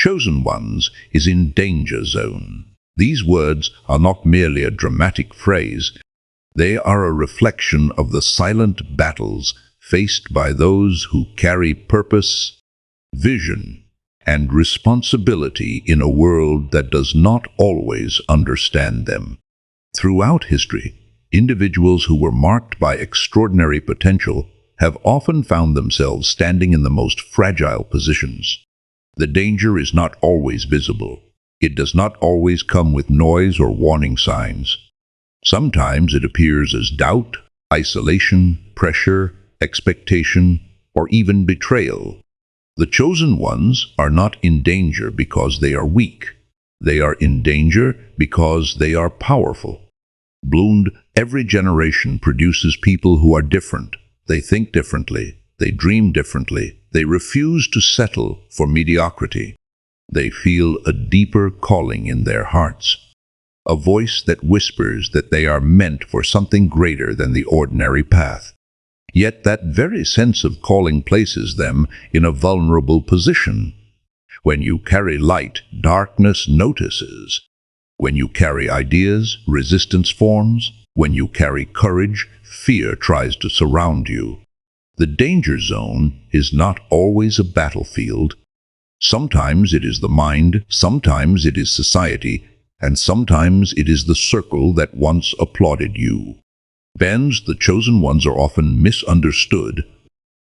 chosen ones is in danger zone. These words are not merely a dramatic phrase. They are a reflection of the silent battles faced by those who carry purpose, vision, and responsibility in a world that does not always understand them. Throughout history, individuals who were marked by extraordinary potential have often found themselves standing in the most fragile positions. The danger is not always visible. It does not always come with noise or warning signs. Sometimes it appears as doubt, isolation, pressure, expectation, or even betrayal. The chosen ones are not in danger because they are weak. They are in danger because they are powerful. Bloomed, every generation produces people who are different. They think differently. They dream differently. They refuse to settle for mediocrity. They feel a deeper calling in their hearts, a voice that whispers that they are meant for something greater than the ordinary path. Yet that very sense of calling places them in a vulnerable position. When you carry light, darkness notices. When you carry ideas, resistance forms. When you carry courage, fear tries to surround you. The danger zone is not always a battlefield. Sometimes it is the mind, sometimes it is society, and sometimes it is the circle that once applauded you. The chosen ones are often misunderstood.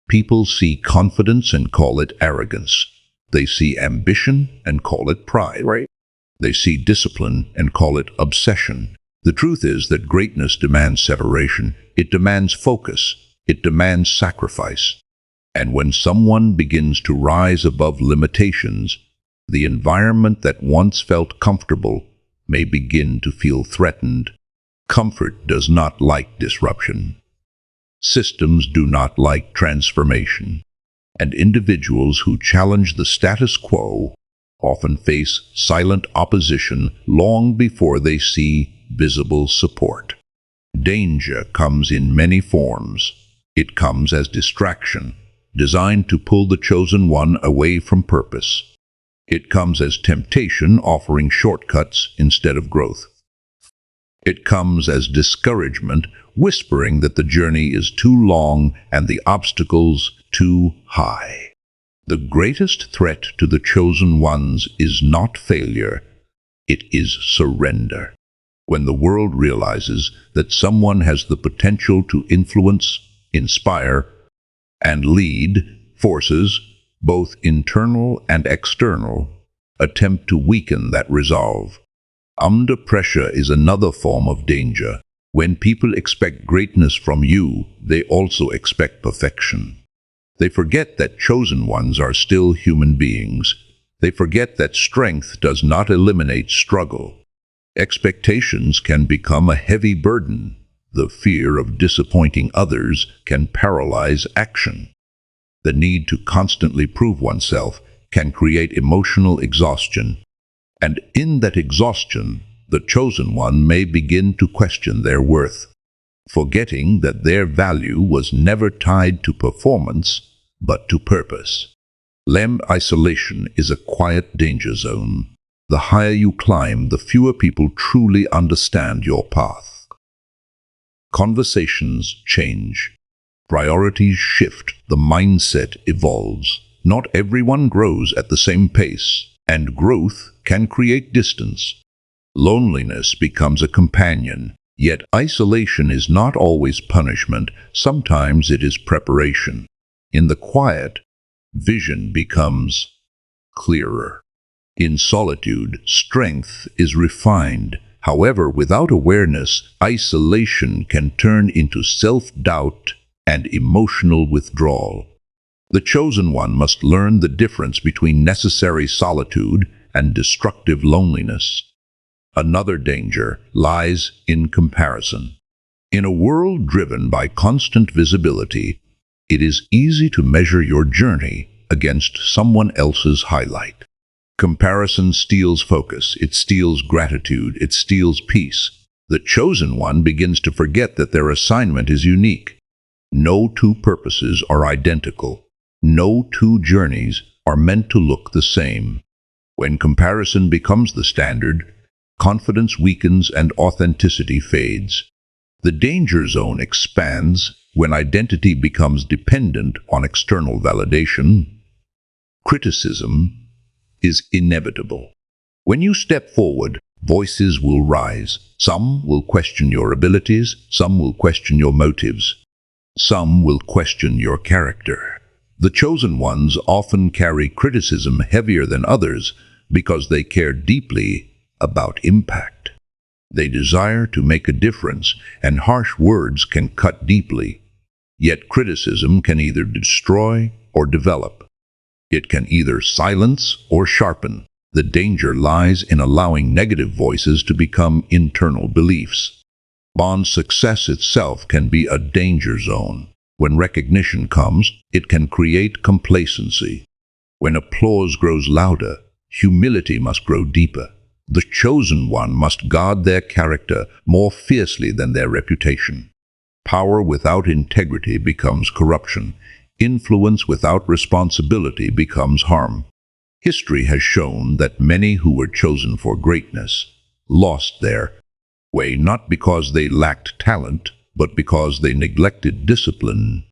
People see confidence and call it arrogance. They see ambition and call it pride. Right. They see discipline and call it obsession. The truth is that greatness demands separation. It demands focus. It demands sacrifice. And when someone begins to rise above limitations, the environment that once felt comfortable may begin to feel threatened. Comfort does not like disruption. Systems do not like transformation. And individuals who challenge the status quo often face silent opposition long before they see visible support. Danger comes in many forms. It comes as distraction, designed to pull the chosen one away from purpose. It comes as temptation, offering shortcuts instead of growth. It comes as discouragement, whispering that the journey is too long and the obstacles too high. The greatest threat to the chosen ones is not failure, it is surrender. When the world realizes that someone has the potential to influence, inspire, and lead, forces, both internal and external, attempt to weaken that resolve. Under pressure is another form of danger. When people expect greatness from you, they also expect perfection. They forget that chosen ones are still human beings. They forget that strength does not eliminate struggle. Expectations can become a heavy burden. The fear of disappointing others can paralyze action. The need to constantly prove oneself can create emotional exhaustion. And in that exhaustion, the chosen one may begin to question their worth, forgetting that their value was never tied to performance, but to purpose. Isolation is a quiet danger zone. The higher you climb, the fewer people truly understand your path. Conversations change. Priorities shift. The mindset evolves. Not everyone grows at the same pace, and growth can create distance. Loneliness becomes a companion, yet isolation is not always punishment. Sometimes it is preparation. In the quiet, vision becomes clearer. In solitude, strength is refined. However, without awareness, isolation can turn into self-doubt and emotional withdrawal. The chosen one must learn the difference between necessary solitude and destructive loneliness. Another danger lies in comparison. In a world driven by constant visibility, it is easy to measure your journey against someone else's highlight. Comparison steals focus, it steals gratitude, it steals peace. The chosen one begins to forget that their assignment is unique. No two purposes are identical. No two journeys are meant to look the same. When comparison becomes the standard, confidence weakens and authenticity fades. The danger zone expands when identity becomes dependent on external validation. Criticism is inevitable. When you step forward, voices will rise. Some will question your abilities, some will question your motives, some will question your character. The chosen ones often carry criticism heavier than others because they care deeply about impact. They desire to make a difference, and harsh words can cut deeply. Yet criticism can either destroy or develop. It can either silence or sharpen. The danger lies in allowing negative voices to become internal beliefs. Success itself can be a danger zone. When recognition comes, it can create complacency. When applause grows louder, humility must grow deeper. The chosen one must guard their character more fiercely than their reputation. Power without integrity becomes corruption. Influence without responsibility becomes harm. History has shown that many who were chosen for greatness lost their way, not because they lacked talent, but because they neglected discipline.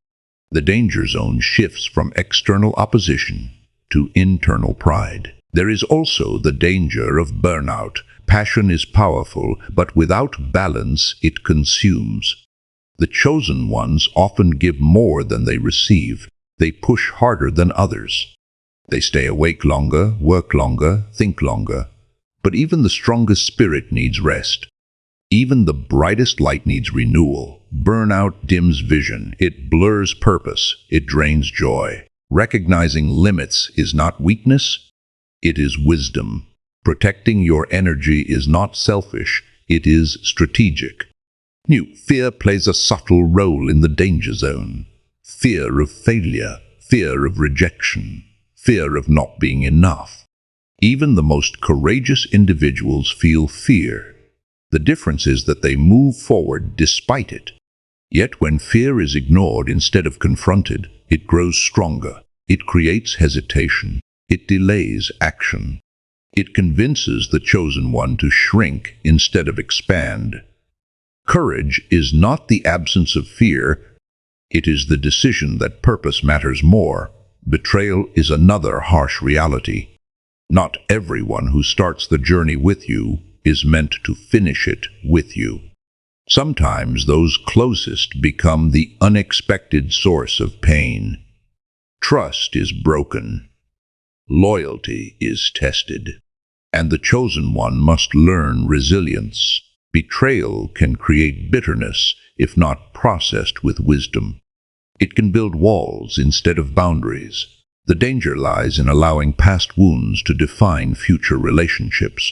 The danger zone shifts from external opposition to internal pride. There is also the danger of burnout. Passion is powerful, but without balance it consumes. The chosen ones often give more than they receive. They push harder than others. They stay awake longer, work longer, think longer. But even the strongest spirit needs rest. Even the brightest light needs renewal. Burnout dims vision. It blurs purpose. It drains joy. Recognizing limits is not weakness. It is wisdom. Protecting your energy is not selfish. It is strategic. Fear plays a subtle role in the danger zone. Fear of failure. Fear of rejection. Fear of not being enough. Even the most courageous individuals feel fear. The difference is that they move forward despite it. Yet when fear is ignored instead of confronted, it grows stronger. It creates hesitation. It delays action. It convinces the chosen one to shrink instead of expand. Courage is not the absence of fear. It is the decision that purpose matters more. Betrayal is another harsh reality. Not everyone who starts the journey with you is meant to finish it with you. Sometimes those closest become the unexpected source of pain. Trust is broken. Loyalty is tested. And the chosen one must learn resilience. Betrayal can create bitterness if not processed with wisdom. It can build walls instead of boundaries. The danger lies in allowing past wounds to define future relationships.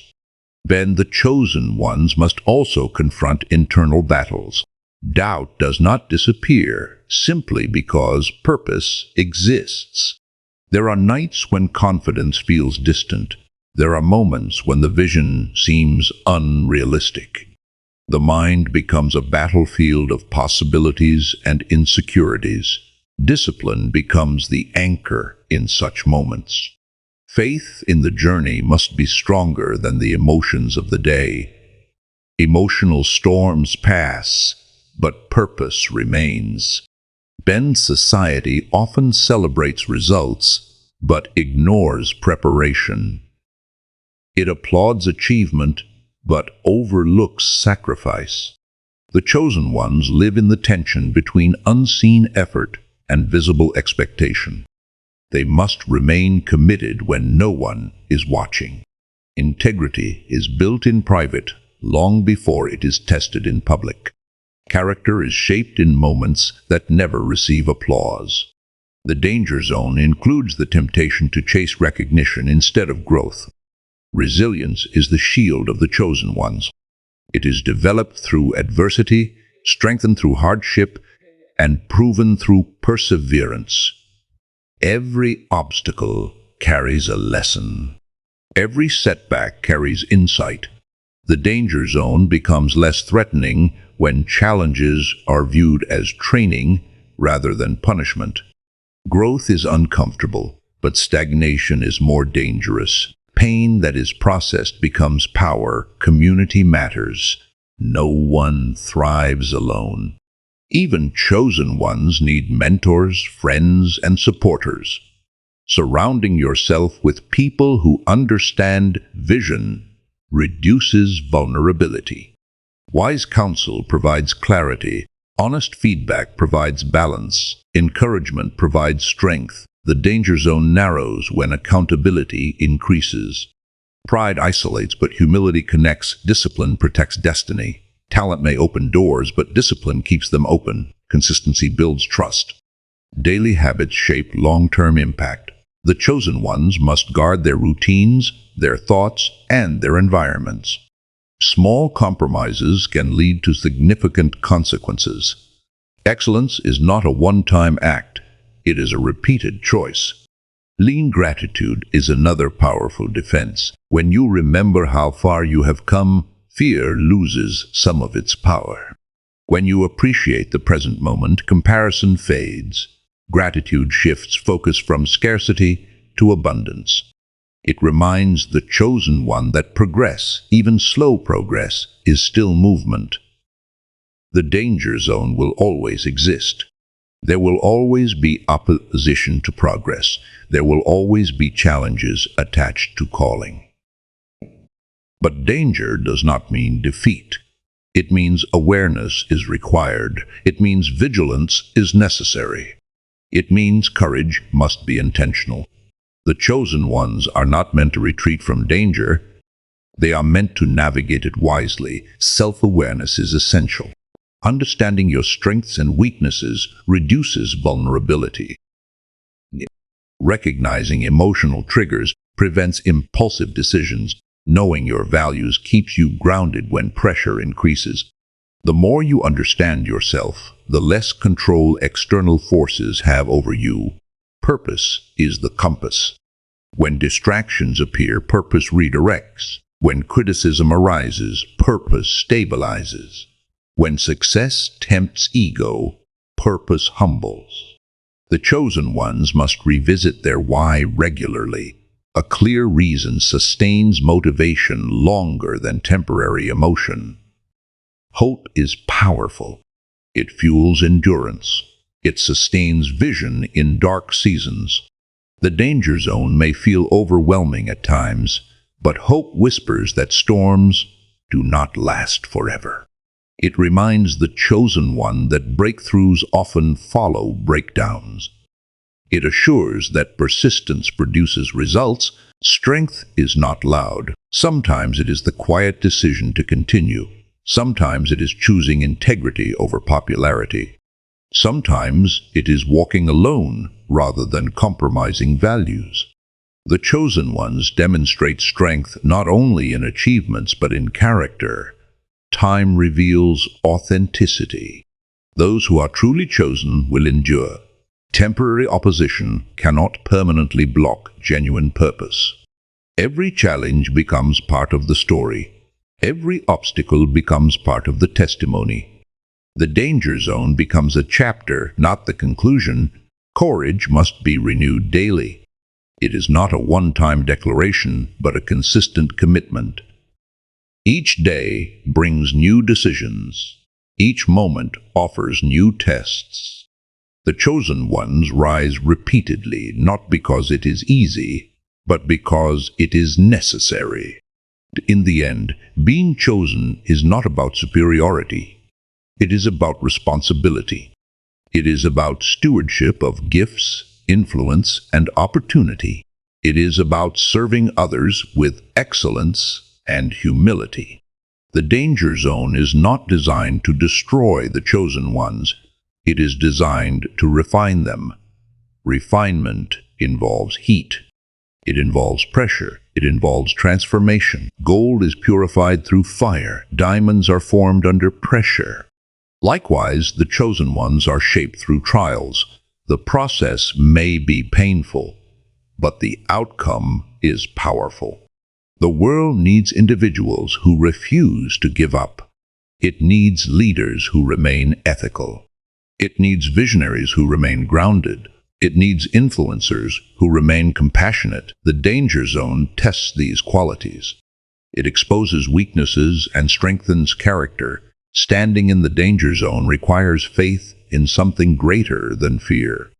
Then the chosen ones must also confront internal battles. Doubt does not disappear simply because purpose exists. There are nights when confidence feels distant. There are moments when the vision seems unrealistic. The mind becomes a battlefield of possibilities and insecurities. Discipline becomes the anchor in such moments. Faith in the journey must be stronger than the emotions of the day. Emotional storms pass, but purpose remains. Society often celebrates results, but ignores preparation. It applauds achievement, but overlooks sacrifice. The chosen ones live in the tension between unseen effort and visible expectation. They must remain committed when no one is watching. Integrity is built in private long before it is tested in public. Character is shaped in moments that never receive applause. The danger zone includes the temptation to chase recognition instead of growth. Resilience is the shield of the chosen ones. It is developed through adversity, strengthened through hardship, and proven through perseverance. Every obstacle carries a lesson. Every setback carries insight. The danger zone becomes less threatening when challenges are viewed as training rather than punishment. Growth is uncomfortable, but stagnation is more dangerous. Pain that is processed becomes power. Community matters. No one thrives alone. Even chosen ones need mentors, friends, and supporters. Surrounding yourself with people who understand vision reduces vulnerability. Wise counsel provides clarity. Honest feedback provides balance. Encouragement provides strength. The danger zone narrows when accountability increases. Pride isolates, but humility connects. Discipline protects destiny. Talent may open doors, but discipline keeps them open. Consistency builds trust. Daily habits shape long-term impact. The chosen ones must guard their routines, their thoughts, and their environments. Small compromises can lead to significant consequences. Excellence is not a one-time act. It is a repeated choice. Lean gratitude is another powerful defense. When you remember how far you have come, fear loses some of its power. When you appreciate the present moment, comparison fades. Gratitude shifts focus from scarcity to abundance. It reminds the chosen one that progress, even slow progress, is still movement. The danger zone will always exist. There will always be opposition to progress. There will always be challenges attached to calling. But danger does not mean defeat. It means awareness is required. It means vigilance is necessary. It means courage must be intentional. The chosen ones are not meant to retreat from danger. They are meant to navigate it wisely. Self-awareness is essential. Understanding your strengths and weaknesses reduces vulnerability. Recognizing emotional triggers prevents impulsive decisions. Knowing your values keeps you grounded when pressure increases. The more you understand yourself, the less control external forces have over you. Purpose is the compass. When distractions appear, purpose redirects. When criticism arises, purpose stabilizes. When success tempts ego, purpose humbles. The chosen ones must revisit their why regularly. A clear reason sustains motivation longer than temporary emotion. Hope is powerful. It fuels endurance. It sustains vision in dark seasons. The danger zone may feel overwhelming at times, but hope whispers that storms do not last forever. It reminds the chosen one that breakthroughs often follow breakdowns. It assures that persistence produces results. Strength is not loud. Sometimes it is the quiet decision to continue. Sometimes it is choosing integrity over popularity. Sometimes it is walking alone rather than compromising values. The chosen ones demonstrate strength not only in achievements but in character. Time reveals authenticity. Those who are truly chosen will endure. Temporary opposition cannot permanently block genuine purpose. Every challenge becomes part of the story. Every obstacle becomes part of the testimony. The danger zone becomes a chapter, not the conclusion. Courage must be renewed daily. It is not a one-time declaration, but a consistent commitment. Each day brings new decisions. Each moment offers new tests. The chosen ones rise repeatedly, not because it is easy, but because it is necessary. In the end, being chosen is not about superiority. It is about responsibility. It is about stewardship of gifts, influence, and opportunity. It is about serving others with excellence and humility. The danger zone is not designed to destroy the chosen ones. It is designed to refine them. Refinement involves heat. It involves pressure. It involves transformation. Gold is purified through fire. Diamonds are formed under pressure. Likewise, the chosen ones are shaped through trials. The process may be painful, but the outcome is powerful. The world needs individuals who refuse to give up. It needs leaders who remain ethical. It needs visionaries who remain grounded. It needs influencers who remain compassionate. The danger zone tests these qualities. It exposes weaknesses and strengthens character. Standing in the danger zone requires faith in something greater than fear.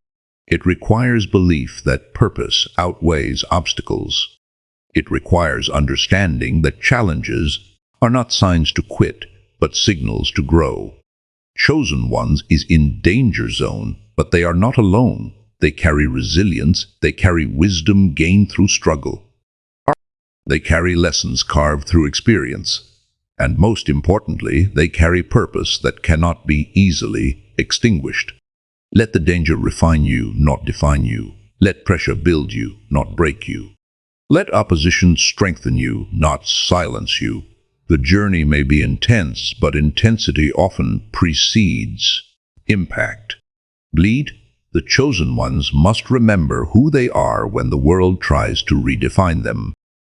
It requires belief that purpose outweighs obstacles. It requires understanding that challenges are not signs to quit, but signals to grow. Chosen ones is in danger zone, but they are not alone. They carry resilience, they carry wisdom gained through struggle. They carry lessons carved through experience. And most importantly, they carry purpose that cannot be easily extinguished. Let the danger refine you, not define you. Let pressure build you, not break you. Let opposition strengthen you, not silence you. The journey may be intense, but intensity often precedes impact. Lead, the chosen ones must remember who they are when the world tries to redefine them.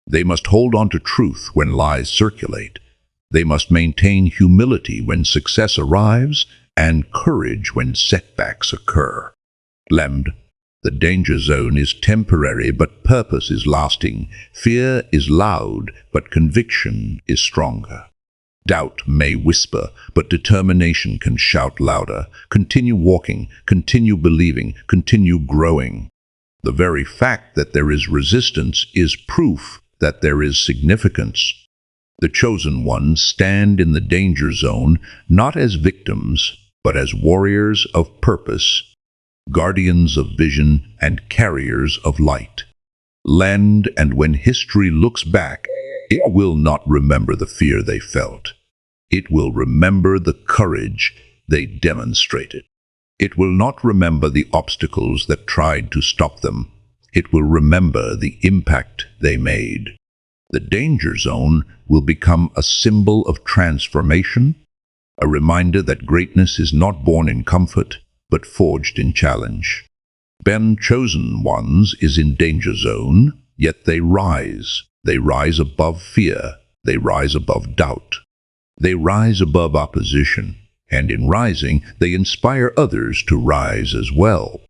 They must hold on to truth when lies circulate. They must maintain humility when success arrives and courage when setbacks occur. Lemd, the danger zone is temporary, but purpose is lasting. Fear is loud, but conviction is stronger. Doubt may whisper, but determination can shout louder. Continue walking, continue believing, continue growing. The very fact that there is resistance is proof that there is significance. The chosen ones stand in the danger zone not as victims, but as warriors of purpose, guardians of vision and carriers of light. And when history looks back, it will not remember the fear they felt. It will remember the courage they demonstrated. It will not remember the obstacles that tried to stop them. It will remember the impact they made. The danger zone will become a symbol of transformation, a reminder that greatness is not born in comfort, but forged in challenge. Chosen ones is in danger zone, yet they rise. They rise above fear. They rise above doubt. They rise above opposition. And in rising, they inspire others to rise as well.